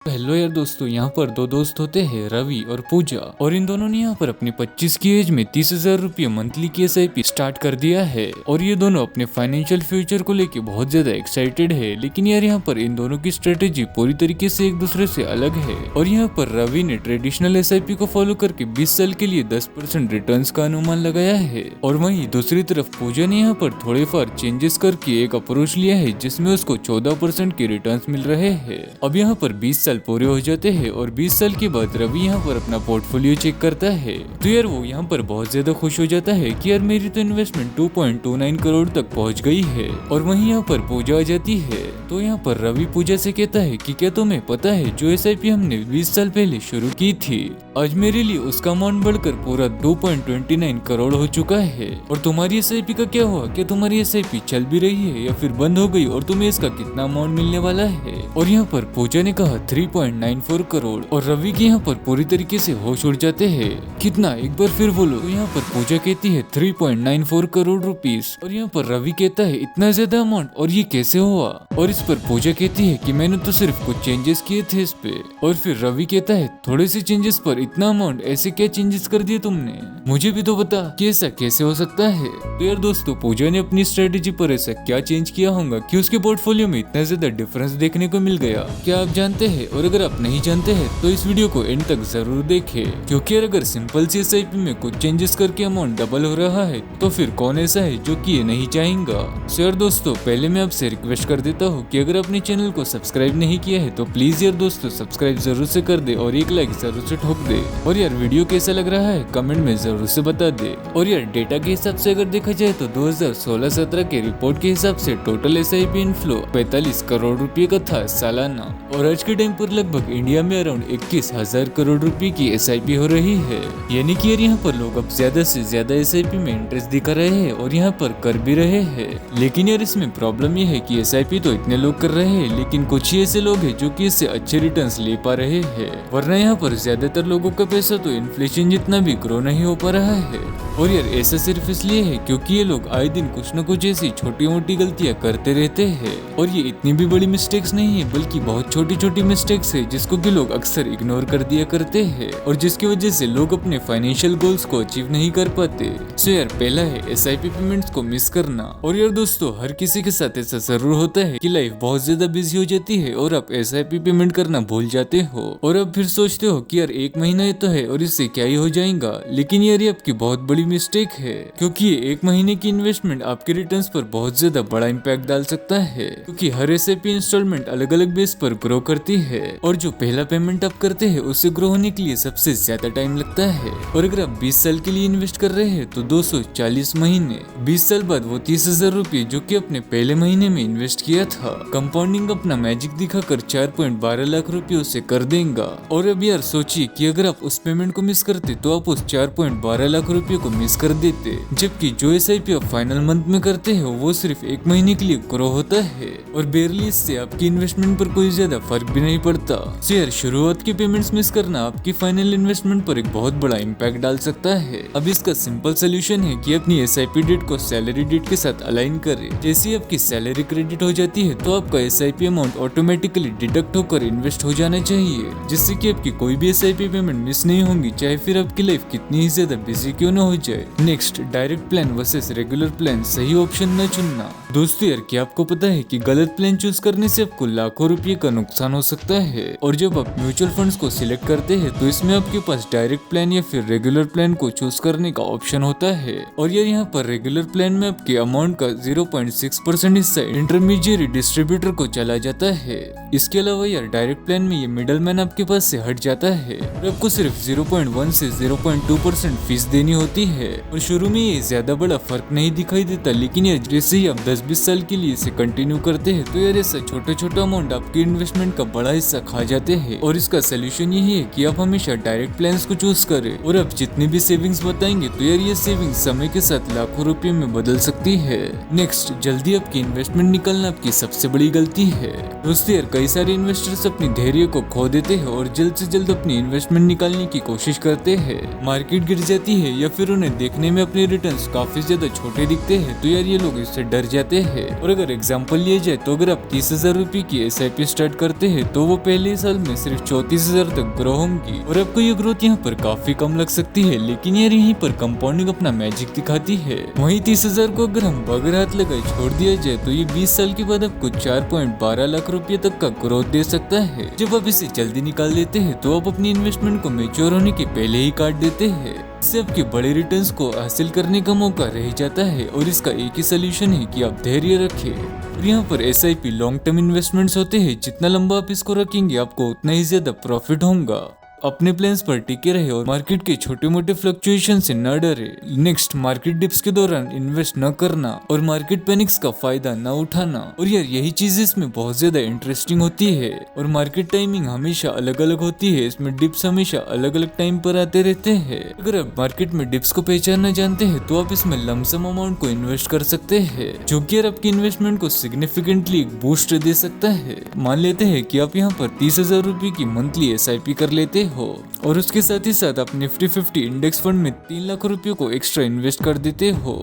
Hello यार दोस्तों, यहाँ पर दो दोस्त होते हैं रवि और पूजा, और इन दोनों ने यहाँ पर अपनी 25 की एज में 30,000 रुपये मंथली की SIP स्टार्ट कर दिया है। और ये दोनों अपने फाइनेंशियल फ्यूचर को लेके बहुत ज्यादा एक्साइटेड है। लेकिन यार यहाँ पर इन दोनों की स्ट्रेटेजी पूरी तरीके से एक दूसरे से अलग है। और यहाँ पर रवि ने ट्रेडिशनल SIP को फॉलो करके 20 साल के लिए 10% रिटर्न का अनुमान लगाया है, और वहीं दूसरी तरफ पूजा ने यहाँ पर थोड़े फार चेंजेस करके एक अप्रोच लिया है जिसमें उसको 14% के रिटर्न मिल रहे हैं। अब यहाँ पर 20 साल पूरे हो जाते हैं और 20 साल के बाद रवि यहाँ पर अपना पोर्टफोलियो चेक करता है, तो यार वो यहाँ पर बहुत ज्यादा खुश हो जाता है कि यार मेरी तो इन्वेस्टमेंट 2.29 करोड़ तक पहुँच गई है। और वहीं यहाँ पर पूजा आ जाती है, तो यहाँ पर रवि पूजा से कहता है कि क्या तुम्हें पता है जो SIP हमने 20 साल पहले शुरू की थी, आज मेरे लिए उसका अमाउंट बढ़कर पूरा 2.29 करोड़ हो चुका है। और तुम्हारी SIP का क्या हुआ? क्या तुम्हारी SIP चल भी रही है या फिर बंद हो गई, और तुम्हें इसका कितना अमाउंट मिलने वाला है? और यहाँ पर पूजा ने कहा 3.94 करोड़, और रवि के यहाँ पर पूरी तरीके से होश उड़ जाते हैं। कितना? एक बार फिर बोलो। तो यहाँ पर पूजा कहती है 3.94 करोड़ रुपीस, और यहाँ पर रवि कहता है इतना ज्यादा अमाउंट, और ये कैसे हुआ? और इस पर पूजा कहती है कि मैंने तो सिर्फ कुछ चेंजेस किए थे इस पे। और फिर रवि कहता है थोड़े से चेंजेस पर इतना अमाउंट, ऐसे क्या चेंजेस कर दिए तुमने? मुझे भी तो बता कि ऐसा कैसे हो सकता है। तो यार दोस्तों, पूजा ने अपनी स्ट्रेटेजी पर ऐसा क्या चेंज किया होगा कि उसके पोर्टफोलियो में इतना ज्यादा डिफरेंस देखने को मिल गया? क्या आप जानते हैं? और अगर आप नहीं जानते हैं तो इस वीडियो को एंड तक जरूर देखें, क्योंकि अगर सिंपल सी SIP में कुछ चेंजेस करके अमाउंट डबल हो रहा है तो फिर कौन ऐसा है जो कि ये नहीं चाहेगा। सो यार दोस्तों, पहले मैं आपसे रिक्वेस्ट कर देता हूँ कि अगर अपने चैनल को सब्सक्राइब नहीं किया है तो प्लीज यार दोस्तों सब्सक्राइब जरूर से कर दे और एक लाइक जरूर से ठोक दे। और यार वीडियो कैसा लग रहा है कमेंट में जरूर से बता दे। और यार डेटा के हिसाब से अगर देखा जाए तो 2016-17 के रिपोर्ट के हिसाब से टोटल SIP इनफ्लो 45 करोड़ रुपए का था सालाना, और आज के टाइम पर लगभग इंडिया में अराउंड 21,000 करोड़ रुपए की SIP हो रही है। यानी कि यार यहाँ पर लोग अब ज्यादा से ज्यादा SIP में इंटरेस्ट दिखा रहे हैं और यहाँ पर कर भी रहे हैं। लेकिन यार इसमें प्रॉब्लम ये है कि SIP तो इतने लोग कर रहे हैं, लेकिन कुछ ही ऐसे लोग हैं जो कि इससे अच्छे रिटर्न्स ले पा रहे हैं, वरना यहाँ पर ज्यादातर लोगों का पैसा तो इन्फ्लेशन जितना भी ग्रो नहीं हो पा रहा है। और यार ऐसा सिर्फ इसलिए है क्योंकि ये लोग आए दिन कुछ न कुछ ऐसी छोटी मोटी गलतियां करते रहते हैं, और ये इतनी भी बड़ी मिस्टेक्स नहीं है बल्कि बहुत छोटी छोटी मिस्टेक्स है जिसको कि लोग अक्सर इग्नोर कर दिया करते हैं, और जिसकी वजह से लोग अपने फाइनेंशियल गोल्स को अचीव नहीं कर पाते। सो यार पहला है SIP पेमेंट्स को मिस करना। और यार दोस्तों, हर किसी के साथ ऐसा जरूर होता है कि लाइफ बहुत ज्यादा बिजी हो जाती है और आप SIP पेमेंट करना भूल जाते हो, और अब फिर सोचते हो कि यार एक महीना ही तो है और इससे क्या ही हो जाएगा। लेकिन यार ये आपकी बहुत बड़ी मिस्टेक है, क्योंकि ये एक महीने की इन्वेस्टमेंट आपके रिटर्न्स पर बहुत ज्यादा बड़ा इम्पैक्ट डाल सकता है, क्योंकि हर SIP इंस्टॉलमेंट अलग अलग बेस पर ग्रो करती है, और जो पहला पेमेंट आप करते हैं उससे ग्रो होने के लिए सबसे ज्यादा टाइम लगता है। और अगर आप 20 साल के लिए इन्वेस्ट कर रहे हैं तो 240 महीने, 20 साल बाद वो 30,000 रुपए जो कि अपने पहले महीने में इन्वेस्ट किया था, कंपाउंडिंग अपना मैजिक दिखाकर 4.12 लाख रुपयों से कर देगा। और अब यार सोचिए कि अगर आप उस पेमेंट को मिस करते तो आप उस 4.12 लाख रुपए को मिस कर देते, जबकि जो SIP आप फाइनल मंथ में करते हो वो सिर्फ एक महीने के लिए ग्रो होता है, और बेरली इससे आपकी इन्वेस्टमेंट पर कोई ज्यादा फर्क भी नहीं पड़ता। सो यार शुरुआत की पेमेंट्स मिस करना आपकी फाइनल इन्वेस्टमेंट पर एक बहुत बड़ा इम्पैक्ट डाल सकता है। अब इसका सिंपल सोल्यूशन है कि अपनी SIP डेट को सैलरी डेट के साथ अलाइन करें। जैसे आपकी सैलरी क्रेडिट हो जाती है तो आपका SIP अमाउंट ऑटोमेटिकली डिडक्ट होकर इन्वेस्ट हो जाना चाहिए, जिससे कि आपकी कोई भी SIP पेमेंट मिस नहीं होंगी, चाहे फिर आपकी लाइफ कितनी ही ज्यादा बिजी क्यों न हो जाए। Next, direct plan versus regular plan, सही ऑप्शन न चुनना। दोस्तों यार, क्या आपको पता है कि गलत प्लान चूज करने से आपको लाखों रुपए का नुकसान हो सकता है? और जब आप म्यूचुअल फंड्स को सिलेक्ट करते हैं तो इसमें आपके पास डायरेक्ट प्लान या फिर रेगुलर प्लान को चूज करने का ऑप्शन होता है, और यार यहाँ पर रेगुलर प्लान में आपके अमाउंट का 0.6% हिस्सा इंटरमीडिएट डिस्ट्रीब्यूटर को चला जाता है। इसके अलावा यार डायरेक्ट प्लान में ये मिडल मैन आपके पास से हट जाता है, और आपको सिर्फ 0.1 से 0.2% फीस देनी होती है। और शुरू में ये ज्यादा बड़ा फर्क नहीं दिखाई देता, लेकिन यार जैसे ही आप 10-20 साल के लिए इसे कंटिन्यू करते हैं तो यार ऐसा छोटा छोटा अमाउंट आपके इन्वेस्टमेंट का बड़ा हिस्सा खा जाते हैं। और इसका सोल्यूशन यही है कि आप हमेशा डायरेक्ट प्लान्स को चूज करें, और आप जितनी भी सेविंग्स बताएंगे तो यार ये सेविंग्स समय के साथ लाखों रुपए में बदल सकती है। नेक्स्ट, जल्दी आपकी इन्वेस्टमेंट निकालना आपकी सबसे बड़ी गलती है। दोस्तों यार, कई सारे इन्वेस्टर्स अपनी धैर्य को खो देते हैं और जल्द से जल्द अपनी इन्वेस्टमेंट निकालने की कोशिश करते हैं। मार्केट गिर जाती है या फिर उन्हें देखने में अपने रिटर्न्स काफी ज्यादा छोटे दिखते हैं तो यार ये लोग इससे डर जाते जाते हैं। और अगर एग्जाम्पल लिए जाए तो अगर आप 30,000 रुपए की SIP स्टार्ट करते हैं तो वो पहले साल में सिर्फ 34,000 तक ग्रो होंगी। और आपको ये ग्रोथ यहाँ पर काफी कम लग सकती है, लेकिन यार यहीं पर कंपाउंडिंग अपना मैजिक दिखाती है। वहीं 30,000 को अगर हम बगैर हाथ लगाए छोड़ दिया जाए तो ये 20 साल के बाद आपको 4.12 लाख रुपए तक का ग्रोथ दे सकता है। जब आप इसे जल्दी निकाल लेते हैं तो आप अपनी इन्वेस्टमेंट को मैच्योर होने के पहले ही काट देते हैं। इससे आपके बड़े रिटर्न्स को हासिल करने का मौका रह जाता है। और इसका एक ही सोल्यूशन है कि आप धैर्य रखें। और यहाँ पर SIP लॉन्ग टर्म इन्वेस्टमेंट्स होते हैं, जितना लंबा आप इसको रखेंगे आपको उतना ही ज्यादा प्रॉफिट होगा। अपने प्लान्स पर टिके रहे और मार्केट के छोटे मोटे फ्लक्चुएशन से न डरे। नेक्स्ट, मार्केट डिप्स के दौरान इन्वेस्ट न करना और मार्केट पैनिक्स का फायदा न उठाना। और यार यही चीज इसमें बहुत ज्यादा इंटरेस्टिंग होती है। और मार्केट टाइमिंग हमेशा अलग अलग होती है, इसमें डिप्स हमेशा अलग अलग टाइम पर आते रहते हैं। अगर आप मार्केट में डिप्स को पहचानना जानते हैं तो आप इसमें लमसम अमाउंट को इन्वेस्ट कर सकते हैं, जो कि आपकी इन्वेस्टमेंट को सिग्निफिकेंटली बूस्ट दे सकता है। मान लेते हैं कि आप यहाँ पर 30,000 रुपए की मंथली SIP कर लेते हो और उसके साथ ही साथ आप निफ्टी 50 इंडेक्स फंड में 3 लाख रुपयों को एक्स्ट्रा इन्वेस्ट कर देते हो।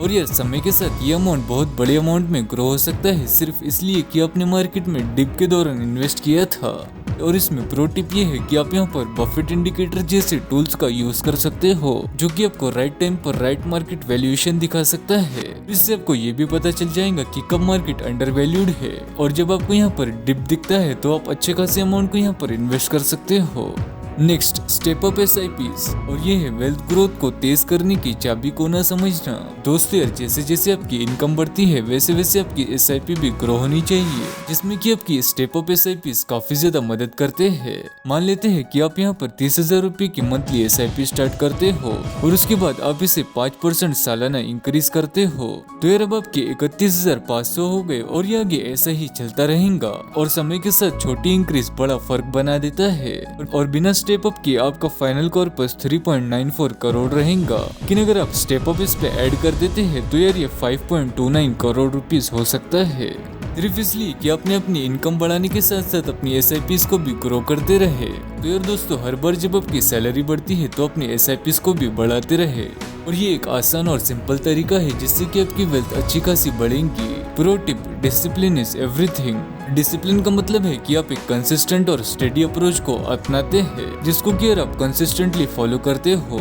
और यह समय के साथ ये अमाउंट बहुत बड़े अमाउंट में ग्रो हो सकता है, सिर्फ इसलिए कि आपने मार्केट में डिप के दौरान इन्वेस्ट किया था। और इसमें प्रो टिप ये है कि आप यहाँ पर बफेट इंडिकेटर जैसे टूल्स का यूज कर सकते हो, जो कि आपको राइट टाइम पर राइट मार्केट वैल्यूएशन दिखा सकता है। इससे आपको ये भी पता चल जाएगा कि कब मार्केट अंडर वैल्यूड है। और जब आपको यहाँ पर डिप दिखता है तो आप अच्छे खासे अमाउंट को यहाँ पर इन्वेस्ट कर सकते हो। Next, step up SIPs। और ये है वेल्थ ग्रोथ को तेज करने की चाबी को ना समझना। दोस्तों यार, जैसे जैसे आपकी इनकम बढ़ती है वैसे वैसे आपकी SIP भी ग्रो होनी चाहिए, जिसमें कि आपकी स्टेप अप SIPs काफी ज्यादा मदद करते हैं। मान लेते हैं कि आप यहाँ पर 30,000 रुपए की मंथली SIP स्टार्ट करते हो और उसके बाद आप इसे 5% सालाना इंक्रीज करते हो, तो यार अब आपके 31,500 हो गए। और ये आगे ऐसा ही चलता रहेगा और समय के साथ छोटी इंक्रीज बड़ा फर्क बना देता है। और बिना स्टेप अप की आपका फाइनल कॉर्पस 3.94 करोड़ रहेगा। लेकिन अगर आप स्टेप अप इस पे ऐड कर देते हैं तो यार ये 5.29 करोड़ रुपीस हो सकता है, सिर्फ इसलिए कि आपने अपनी इनकम बढ़ाने के साथ साथ अपनी SIPs को भी ग्रो करते रहे। तो यार दोस्तों, हर बार जब आपकी सैलरी बढ़ती है तो अपनी SIPs को भी बढ़ाते रहे। और ये एक आसान और सिंपल तरीका है जिससे कि आपकी वेल्थ अच्छी खासी बढ़ेगी। Pro tip, discipline is everything. Discipline का मतलब है कि आप एक कंसिस्टेंट और स्टेडी अप्रोच को अपनाते हैं, जिसको कि आप कंसिस्टेंटली फॉलो करते हो,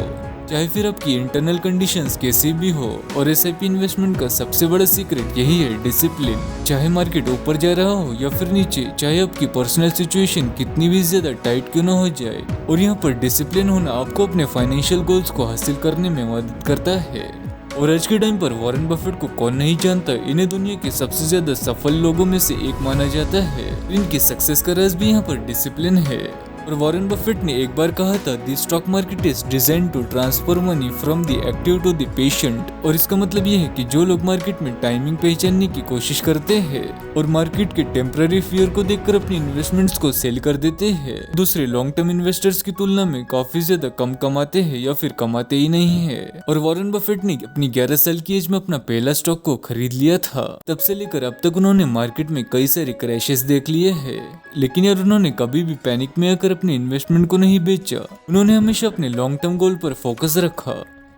चाहे फिर आपकी इंटरनल कंडीशंस कैसी भी हो। और SIP इन्वेस्टमेंट का सबसे बड़ा सीक्रेट यही है, डिसिप्लिन। चाहे मार्केट ऊपर जा रहा हो या फिर नीचे, चाहे आपकी पर्सनल सिचुएशन कितनी भी ज्यादा टाइट क्यों ना हो जाए, और यहाँ पर डिसिप्लिन होना आपको अपने फाइनेंशियल गोल्स को हासिल करने में मदद करता है। और आज के टाइम पर वॉरेन बफेट को कौन नहीं जानता, इन्हें दुनिया के सबसे ज्यादा सफल लोगों में से एक माना जाता है। इनकी सक्सेस का राज भी यहाँ पर डिसिप्लिन है। और वॉरेन बफेट ने एक बार कहा था, the stock market is design to transfer money from the active to the patient. और इसका मतलब ये है कि जो लोग मार्केट में टाइमिंग पहचानने की कोशिश करते हैं और मार्केट के टेम्पररी फियर को देखकर अपनी इन्वेस्टमेंट्स को सेल कर देते हैं, दूसरे लॉन्ग टर्म इन्वेस्टर्स की तुलना में काफी ज्यादा कम कमाते हैं या फिर कमाते ही नहीं है। और वॉरेन बफेट ने अपनी 11 साल की एज में अपना पहला स्टॉक को खरीद लिया था। तब से लेकर अब तक उन्होंने मार्केट में कई सारे क्रैशेस देख लिए हैं, लेकिन यार उन्होंने कभी भी पैनिक में आकर अपने इन्वेस्टमेंट को नहीं बेचा। उन्होंने हमेशा अपने लॉन्ग टर्म गोल पर फोकस रखा।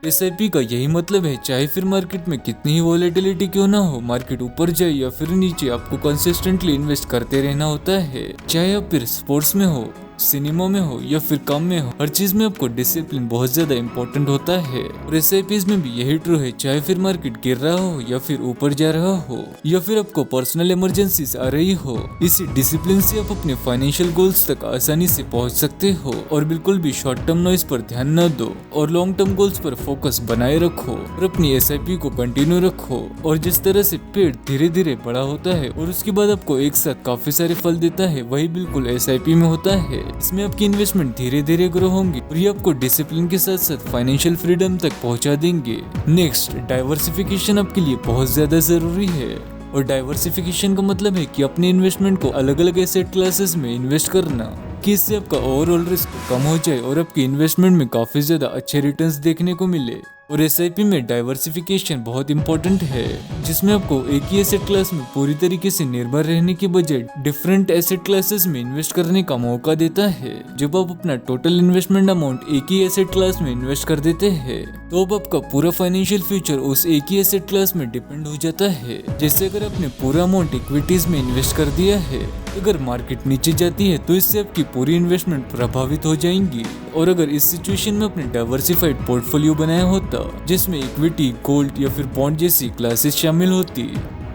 SIP का यही मतलब है, चाहे फिर मार्केट में कितनी ही वॉलेटिलिटी क्यों ना हो, मार्केट ऊपर जाए या फिर नीचे, आपको कंसिस्टेंटली इन्वेस्ट करते रहना होता है। चाहे आप फिर स्पोर्ट्स में हो, सिनेमा में हो या फिर काम में हो, हर चीज में आपको डिसिप्लिन बहुत ज्यादा इंपॉर्टेंट होता है। और SIPs में भी यही ट्रू है, चाहे फिर मार्केट गिर रहा हो या फिर ऊपर जा रहा हो या फिर आपको पर्सनल इमरजेंसीज आ रही हो, इसी डिसिप्लिन से आप अपने फाइनेंशियल गोल्स तक आसानी से पहुंच सकते हो। और बिल्कुल भी शॉर्ट टर्म नॉइज पर ध्यान न दो और लॉन्ग टर्म गोल्स पर फोकस बनाए रखो और अपनी SIP को कंटिन्यू रखो। और जिस तरह से पेड़ धीरे धीरे बड़ा होता है और उसके बाद आपको एक साथ काफी सारे फल देता है, वही बिल्कुल SIP में होता है। इसमें आपकी इन्वेस्टमेंट धीरे धीरे ग्रो होंगी और ये आपको डिसिप्लिन के साथ साथ फाइनेंशियल फ्रीडम तक पहुंचा देंगे। नेक्स्ट, डाइवर्सिफिकेशन आपके लिए बहुत ज्यादा जरूरी है। और डाइवर्सिफिकेशन का मतलब है कि अपने इन्वेस्टमेंट को अलग अलग एसेट क्लासेस में इन्वेस्ट करना, कि इससे आपका ओवरऑल रिस्क कम हो जाए और आपकी इन्वेस्टमेंट में काफी ज्यादा अच्छे रिटर्न्स देखने को मिले। और एसआईपी में डाइवर्सिफिकेशन बहुत इंपॉर्टेंट है, जिसमें आपको एक ही एसेट क्लास में पूरी तरीके से निर्भर रहने के बजाय डिफरेंट एसेट क्लासेस में इन्वेस्ट करने का मौका देता है। जब आप अपना टोटल इन्वेस्टमेंट अमाउंट एक ही एसेट क्लास में इन्वेस्ट कर देते हैं तो अब आपका पूरा फाइनेंशियल फ्यूचर उस एक ही एसेट क्लास में डिपेंड हो जाता है। जैसे अगर आपने पूरा अमाउंट इक्विटीज में इन्वेस्ट कर दिया है, अगर मार्केट नीचे जाती है तो इससे आपकी पूरी इन्वेस्टमेंट प्रभावित हो जाएंगी। और अगर इस सिचुएशन में अपने डाइवर्सिफाइड पोर्टफोलियो बनाया होता जिसमें इक्विटी, गोल्ड या फिर बॉन्ड जैसी क्लासेस शामिल होती,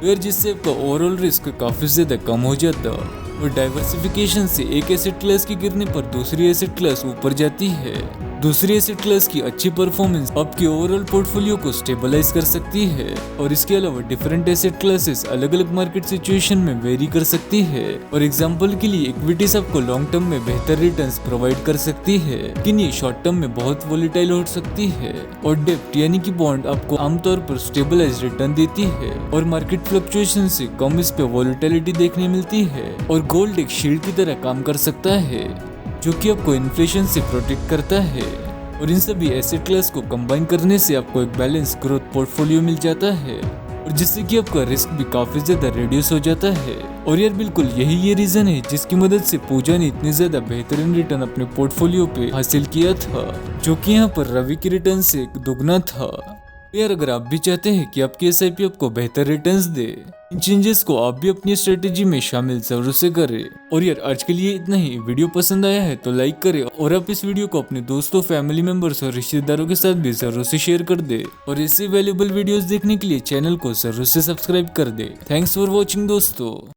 फिर जिससे आपका ओवरऑल रिस्क काफी ज्यादा कम हो जाता। और डाइवर्सिफिकेशन से एक एसेट क्लास के गिरने पर दूसरी एसेट क्लास ऊपर जाती है। दूसरी एसेट क्लास की अच्छी परफॉर्मेंस आपके ओवरऑल पोर्टफोलियो को स्टेबलाइज कर सकती है। और इसके अलावा डिफरेंट एसेट क्लासेस अलग अलग मार्केट सिचुएशन में वेरी कर सकती है। और एग्जांपल के लिए इक्विटीज आपको लॉन्ग टर्म में बेहतर रिटर्न्स प्रोवाइड कर सकती है, लेकिन ये शॉर्ट टर्म में बहुत वोलेटाइल हो सकती है। और डेब्ट यानी कि बॉन्ड आपको आमतौर पर स्टेबलाइज रिटर्न देती है और मार्केट फ्लक्चुएशन से कम इस पे वोलेटिलिटी देखने मिलती है। और गोल्ड एक शील्ड की तरह काम कर सकता है जो कि आपको इन्फ्लेशन से प्रोटेक्ट करता है। और इन सभी एसेट क्लास को कंबाइन करने से आपको एक बैलेंस ग्रोथ पोर्टफोलियो मिल जाता है, और जिससे कि आपका रिस्क भी काफी ज्यादा रिड्यूस हो जाता है। और यार बिल्कुल यही ये रीजन है जिसकी मदद से पूजा ने इतनी ज्यादा बेहतरीन रिटर्न अपने पोर्टफोलियो पे हासिल किया था, जो कि यहाँ पर रवि की रिटर्न से दुगना था। यार अगर आप भी चाहते हैं कि आपकी एसआईपी आपको बेहतर रिटर्न्स दे, इन चेंजेस को आप भी अपनी स्ट्रेटेजी में शामिल जरूर से करें। और यार आज के लिए इतना ही। वीडियो पसंद आया है तो लाइक करें, और आप इस वीडियो को अपने दोस्तों, फैमिली मेंबर्स और रिश्तेदारों के साथ भी जरूर से शेयर कर दे। और ऐसे वैल्यूएबल वीडियोस देखने के लिए चैनल को जरूर से सब्सक्राइब कर दे। थैंक्स फॉर वॉचिंग दोस्तों।